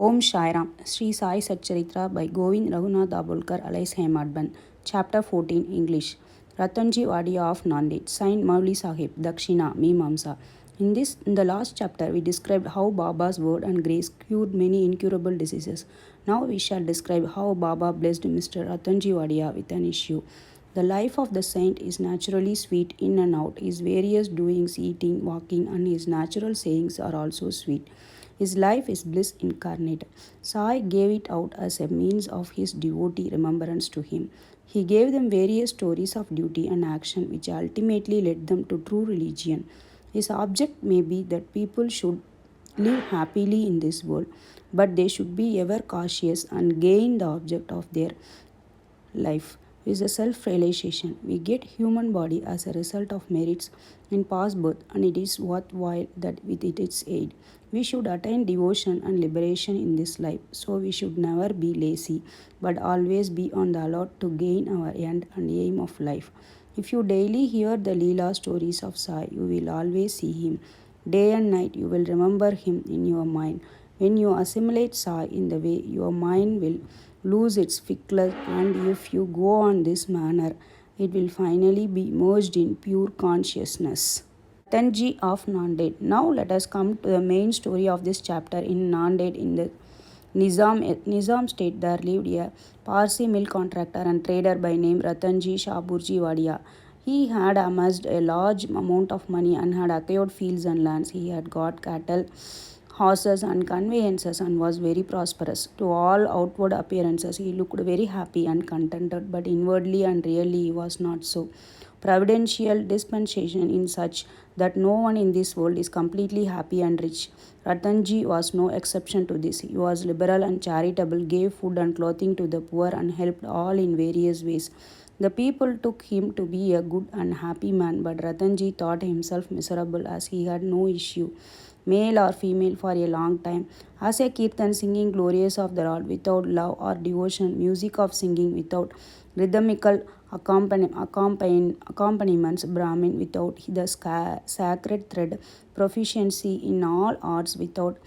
Om Shairam, Sri Sai Satcharitra by Govind Raghunath Abulkar alias Hemadban. Chapter 14, English. Attanjiwadiya of Nanded, signed Mauli Sahib, Dakshina, Mimamsa. In the last chapter, we described how Baba's word and grace cured many incurable diseases. Now we shall describe how Baba blessed Mr. Attanjiwadiya with an issue. The life of the saint is naturally sweet in and out. His various doings, eating, walking, and his natural sayings are also sweet. His life is bliss incarnate. Sai gave it out as a means of his devotee remembrance to him. He gave them various stories of duty and action which ultimately led them to true religion. His object may be that people should live happily in this world, but they should be ever cautious and gain the object of their life is a self-realization. We get human body as a result of merits in past birth, and it is worthwhile that with its aid we should attain devotion and liberation in this life. So we should never be lazy, but always be on the alert to gain our end and aim of life. If you daily hear the Leela stories of Sai, you will always see him. Day and night you will remember him in your mind. When you assimilate Sai in the way, your mind will lose its fickleness, and if you go on this manner, it will finally be merged in pure consciousness. Tanji of Nanded. Now let us come to the main story of this chapter. In Nanded, in the Nizam state, there lived a Parsi mill contractor and trader by name Ratanji Shaburji. He had amassed a large amount of money and had acquired fields and lands. He had got cattle, horses, and conveyances and was very prosperous. To all outward appearances, he looked very happy and contented, but inwardly and really he was not so. Providential dispensation in such that no one in this world is completely happy and rich. Ratanji was no exception to this. He was liberal and charitable, gave food and clothing to the poor, and helped all in various ways. The people took him to be a good and happy man, but Ratanji thought himself miserable as he had no issue, male or female, for a long time. As a kirtan, singing glorious of the Lord without love or devotion, music of singing without rhythmical accompaniments, Brahmin without the sacred thread, proficiency in all arts without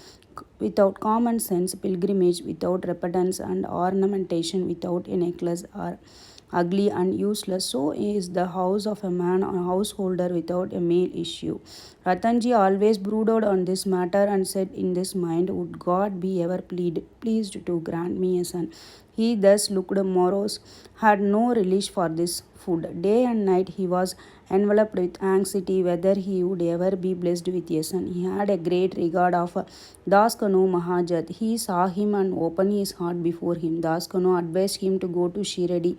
common sense, pilgrimage without repentance, and ornamentation without a necklace are ugly and useless. So is the house of a man or householder without a male issue. Ratanji always brooded on this matter and said in his mind, would God be ever pleased to grant me a son? He thus looked morose, had no relish for this food. Day and night he was enveloped with anxiety whether he would ever be blessed with a son. He had a great regard of Daskanu Mahajat. He saw him and opened his heart before him. Daskanu advised him to go to Shiradi,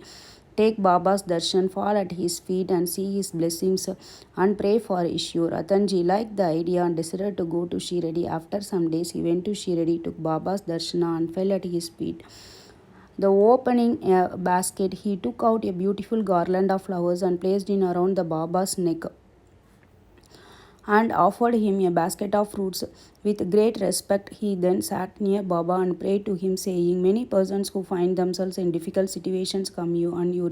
take Baba's darshan, fall at his feet and see his blessings and pray for issue. Ratanji liked the idea and decided to go to Shiradi. After some days, he went to Shiradi, took Baba's darshana and fell at his feet. The opening a basket, he took out a beautiful garland of flowers and placed it around the Baba's neck and offered him a basket of fruits. With great respect, he then sat near Baba and prayed to him, saying, many persons who find themselves in difficult situations come you, and you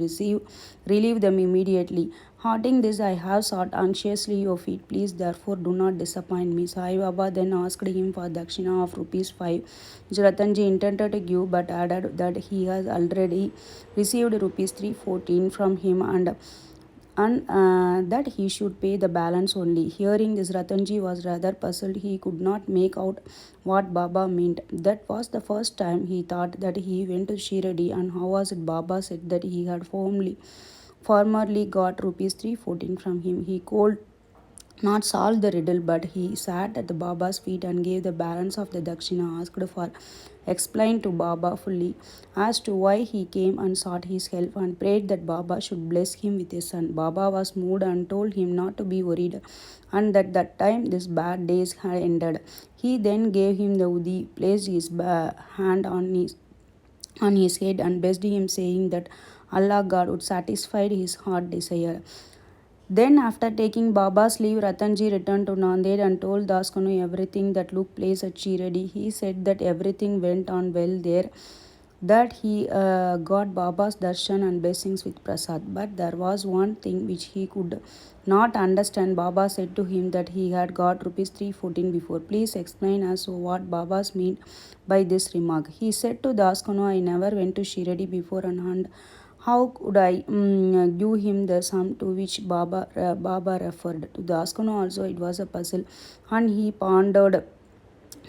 relieve them immediately. Hearting this, I have sought anxiously your feet. Please, therefore, do not disappoint me. Sai Baba then asked him for Dakshina of rupees 5, which Ratanji intended to give, but added that he has already received rupees 314 from him and that he should pay the balance only. Hearing this, Ratanji was rather puzzled. He could not make out what Baba meant. That was the first time he thought that he went to Shiradi, and how was it Baba said that he had formerly got rupees 314 from him. He could not solve the riddle, but he sat at the Baba's feet and gave the balance of the Dakshina asked for, explained to Baba fully as to why he came and sought his help, and prayed that Baba should bless him with a son. Baba was moved and told him not to be worried, and that time these bad days had ended. He then gave him the udi, placed his hand on his head and blessed him, saying that Allah God would satisfy his heart desire. Then, after taking Baba's leave, Ratanji returned to Nanded and told Daskanu everything that took place at Shiradi. He said that everything went on well there, that he got Baba's darshan and blessings with prasad. But there was one thing which he could not understand. Baba said to him that he had got rupees 314 before. Please explain us what Baba's meant by this remark. He said to Daskano, I never went to Shiradi before and how could I give him the sum to which Baba referred? To Daskano also it was a puzzle and he pondered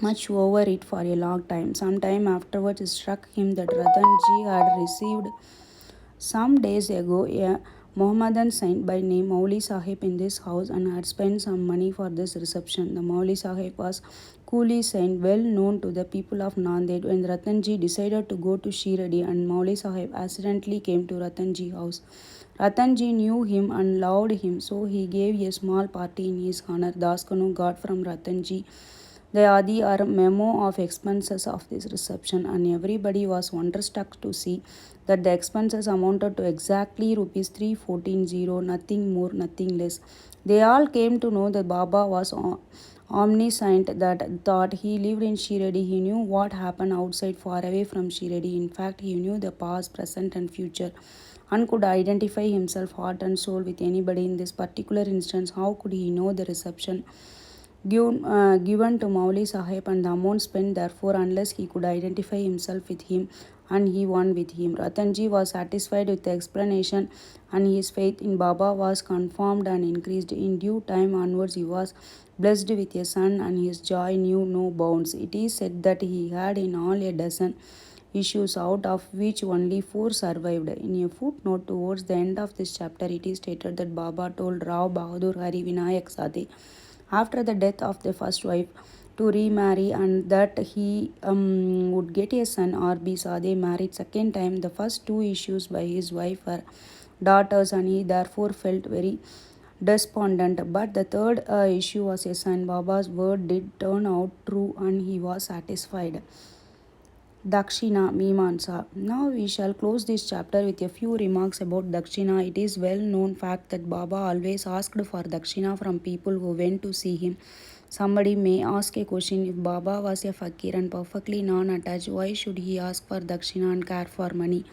much over it for a long time. Some time afterwards it struck him that Ratanji had received some days ago a Mohammedan saint by name Mauli Sahib in this house and had spent some money for this reception. The Mauli Sahib was coolly saint, well known to the people of Nanded. When Ratanji decided to go to Shiradi and Mauli Sahib accidentally came to Ratanji house. Ratanji knew him and loved him, so he gave a small party in his honor. Daskanu got from Ratanji the Adi or memo of expenses of this reception, and everybody was wonderstruck to see that the expenses amounted to exactly rupees 314, nothing more, nothing less. They all came to know that Baba was omniscient, that thought he lived in Shiradi. He knew what happened outside, far away from Shiradi. In fact, he knew the past, present, and future and could identify himself heart and soul with anybody. In this particular instance, how could he know the reception given to Mauli Sahib and the amount spent therefore unless he could identify himself with him and he won with him. Ratanji was satisfied with the explanation and his faith in Baba was confirmed and increased. In due time onwards he was blessed with a son and his joy knew no bounds. It is said that he had in all a dozen issues out of which only 4 survived. In a footnote towards the end of this chapter it is stated that Baba told Rao Bahadur Hari Vinayak Sade after the death of the first wife to remarry and that he would get a son or be Sade married second time. The first 2 issues by his wife were daughters and he therefore felt very despondent. But the third issue was a son. Baba's word did turn out true and he was satisfied. Dakshina Mimansa. Now we shall close this chapter with a few remarks about Dakshina. It is well known fact that Baba always asked for Dakshina from people who went to see him. Somebody may ask a question, if Baba was a fakir and perfectly non-attached, why should he ask for Dakshina and care for money?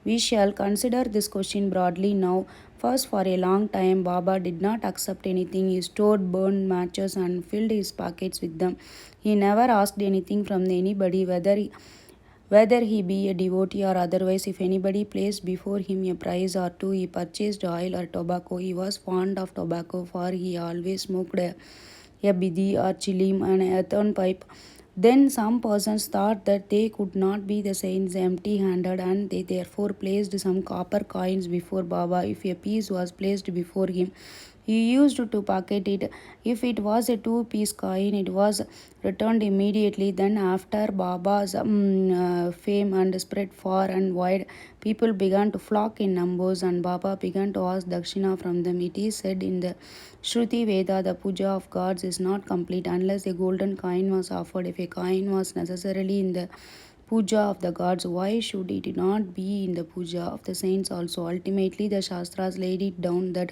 We shall consider this question broadly now. First, for a long time, Baba did not accept anything. He stored burned matches and filled his pockets with them. He never asked anything from anybody, whether he be a devotee or otherwise. If anybody placed before him a price or two, he purchased oil or tobacco. He was fond of tobacco, for he always smoked a bidi or chilim and a earthen pipe. Then some persons thought that they could not be the saints empty-handed, and they therefore placed some copper coins before Baba. If a piece was placed before him, he used to pocket it. If it was a 2-piece coin, it was returned immediately. Then after Baba's fame and spread far and wide, people began to flock in numbers and Baba began to ask Dakshina from them. It is said in the Shruti Veda, the puja of gods is not complete unless a golden coin was offered. If a coin was necessarily in the puja of the gods, why should it not be in the puja of the saints also? Ultimately, the Shastras laid it down that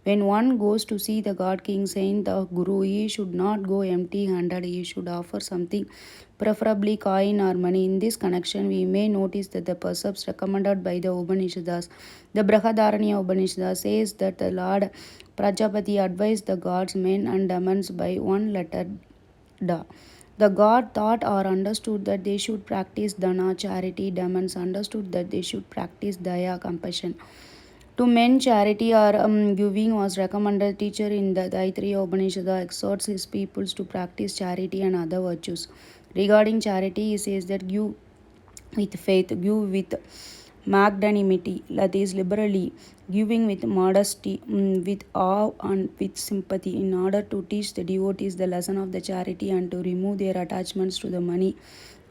when one goes to see the God King, Saint, the Guru, he should not go empty-handed. He should offer something, preferably coin or money. In this connection, we may notice that the precepts recommended by the Upanishads, the Brihadaranya Upanishad says that the Lord Prajapati advised the gods, men and demons by one letter Da. The god thought or understood that they should practice dana, charity. Demons understood that they should practice daya, compassion. To men, charity or giving was recommended. Teacher in the Taittiriya Upanishad exhorts his peoples to practice charity and other virtues. Regarding charity, he says that give with faith, give with magnanimity, that is liberally, giving with modesty, with awe and with sympathy, in order to teach the devotees the lesson of the charity and to remove their attachments to the money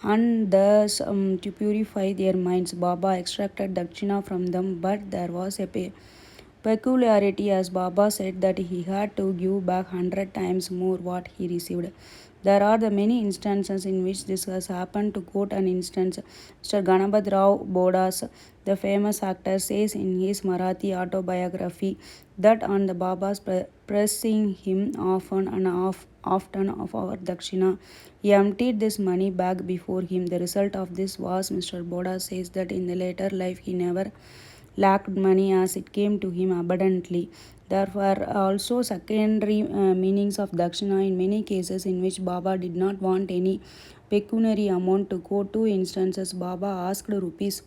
and thus to purify their minds. Baba extracted Dakshina from them, but there was a peculiarity, as Baba said that he had to give back 100 times more what he received. There are the many instances in which this has happened. To quote an instance, Mr. Ganapad Rao Bodas, the famous actor, says in his Marathi autobiography that on the Baba's pressing him often of our Dakshina, he emptied this money bag before him. The result of this was, Mr. Bodas says, that in the later life he never lacked money as it came to him abundantly. There were also secondary meanings of Dakshina in many cases in which Baba did not want any pecuniary amount. To quote two instances, Baba asked rupees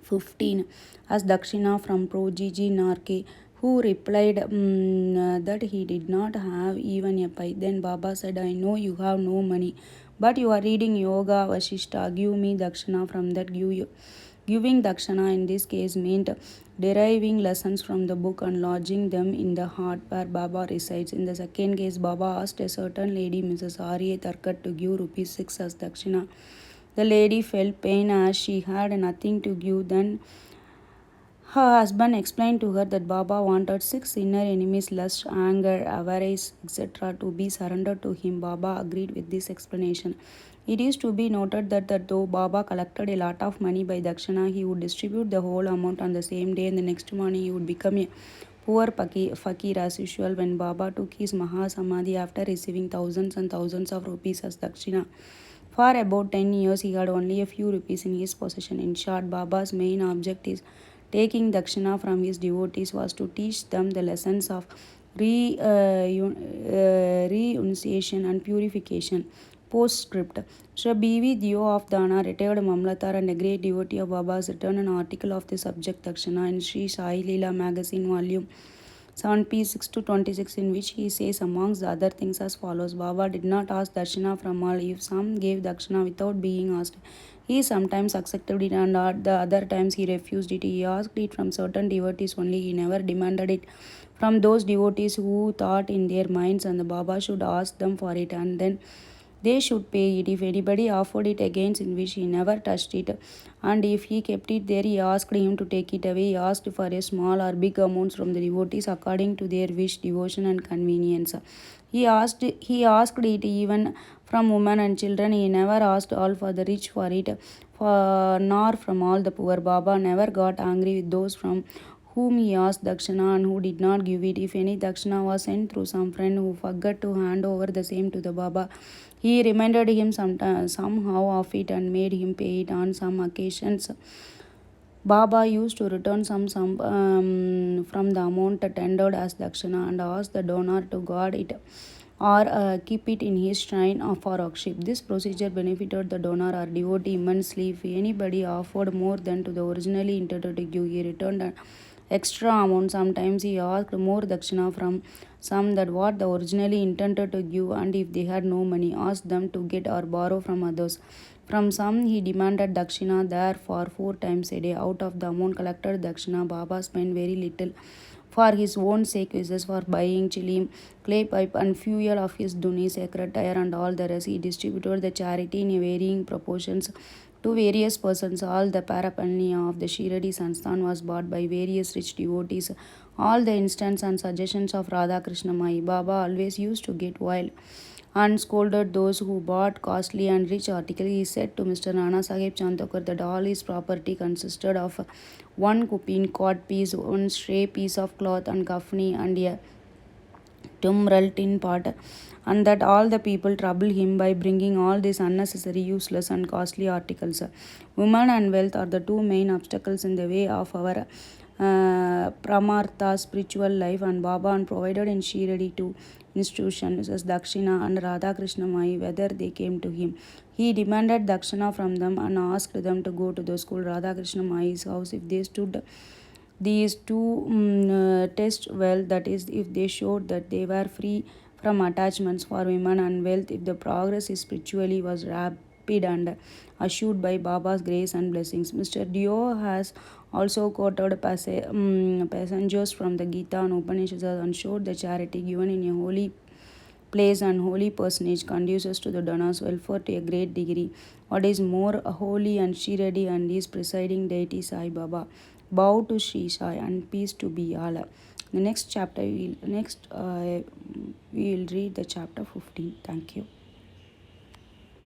15 as Dakshina from Projiji Narke, who replied that he did not have even a pie. Then Baba said, I know you have no money, but you are reading Yoga Vashishta. Give me Dakshina from that. Giving Dakshina in this case meant deriving lessons from the book and lodging them in the heart where Baba resides. In the second case, Baba asked a certain lady, Mrs. R.A. Tarkat, to give rupees 6 as Dakshina. The lady felt pain as she had nothing to give. Then her husband explained to her that Baba wanted 6 inner enemies, lust, anger, avarice, etc., to be surrendered to him. Baba agreed with this explanation. It is to be noted that though Baba collected a lot of money by Dakshina, he would distribute the whole amount on the same day, and the next morning he would become a poor fakir as usual. When Baba took his Mahasamadhi after receiving thousands and thousands of rupees as Dakshina, for about 10 years he had only a few rupees in his possession. In short, Baba's main object is taking Dakshina from his devotees was to teach them the lessons of renunciation and purification. Postscript. Sri B.V. Dio of Dana, retired Mamlatar and a great devotee of Baba's, written an article of the subject Dakshina in Sri Sai Leela magazine volume 7p 6 to 26, in which he says amongst the other things as follows: Baba did not ask Dakshina from all. If some gave Dakshina without being asked, he sometimes accepted it, and at the other times he refused it. He asked it from certain devotees only. He never demanded it from those devotees who thought in their minds, and the Baba should ask them for it, and then they should pay it. If anybody offered it again, in which he never touched it, and if he kept it there, he asked him to take it away. He asked for a small or big amounts from the devotees according to their wish, devotion, and convenience. He asked it even from women and children. He never asked all for the rich for it, nor from all the poor. Baba never got angry with those from whom he asked Dakshina and who did not give it. If any Dakshina was sent through some friend who forgot to hand over the same to the Baba, he reminded him somehow of it and made him pay it. On some occasions, Baba used to return some from the amount tendered as Dakshina and ask the donor to guard it or keep it in his shrine for worship. This procedure benefited the donor or devotee immensely. If anybody offered more than to the originally intended to give, he returned an extra amount. Sometimes he asked more Dakshina from some that what the originally intended to give, and if they had no money, asked them to get or borrow from others. From some he demanded Dakshina there for 4 times a day. Out of the amount collected Dakshina, Baba spent very little for his own sake, wishes for buying chilim, clay pipe, and fuel of his duni, secretary, and all the rest. He distributed the charity in varying proportions to various persons. All the paraphernalia of the Shiradi Sansthan was bought by various rich devotees. All the instants and suggestions of Radha Krishna Mai. Baba always used to get wild and scolded those who bought costly and rich articles. He said to Mr. Nana Sahib Chandokar that all his property consisted of one kupin, cod piece, one stray piece of cloth, and kafni, and a tumbrel tin pot, and that all the people trouble him by bringing all these unnecessary, useless, and costly articles. Women and wealth are the two main obstacles in the way of our Pramartha spiritual life, and Baba and provided in Shiradi two institutions as Dakshina and Radha Krishna Mai whether they came to him. He demanded Dakshina from them and asked them to go to the school Radha Krishna Mai's house if they stood these two tests well, that is, if they showed that they were free from attachments for women and wealth, if the progress spiritually was rapid and assured by Baba's grace and blessings. Mr. Dio has also quoted passages from the Gita and Upanishads and showed the charity given in a holy place and holy personage conduces to the donor's welfare to a great degree. What is more holy and Shiradi and his presiding deity Sai Baba. Bow to Sri Sai and peace to be all. The next chapter we will read the chapter 15. Thank you.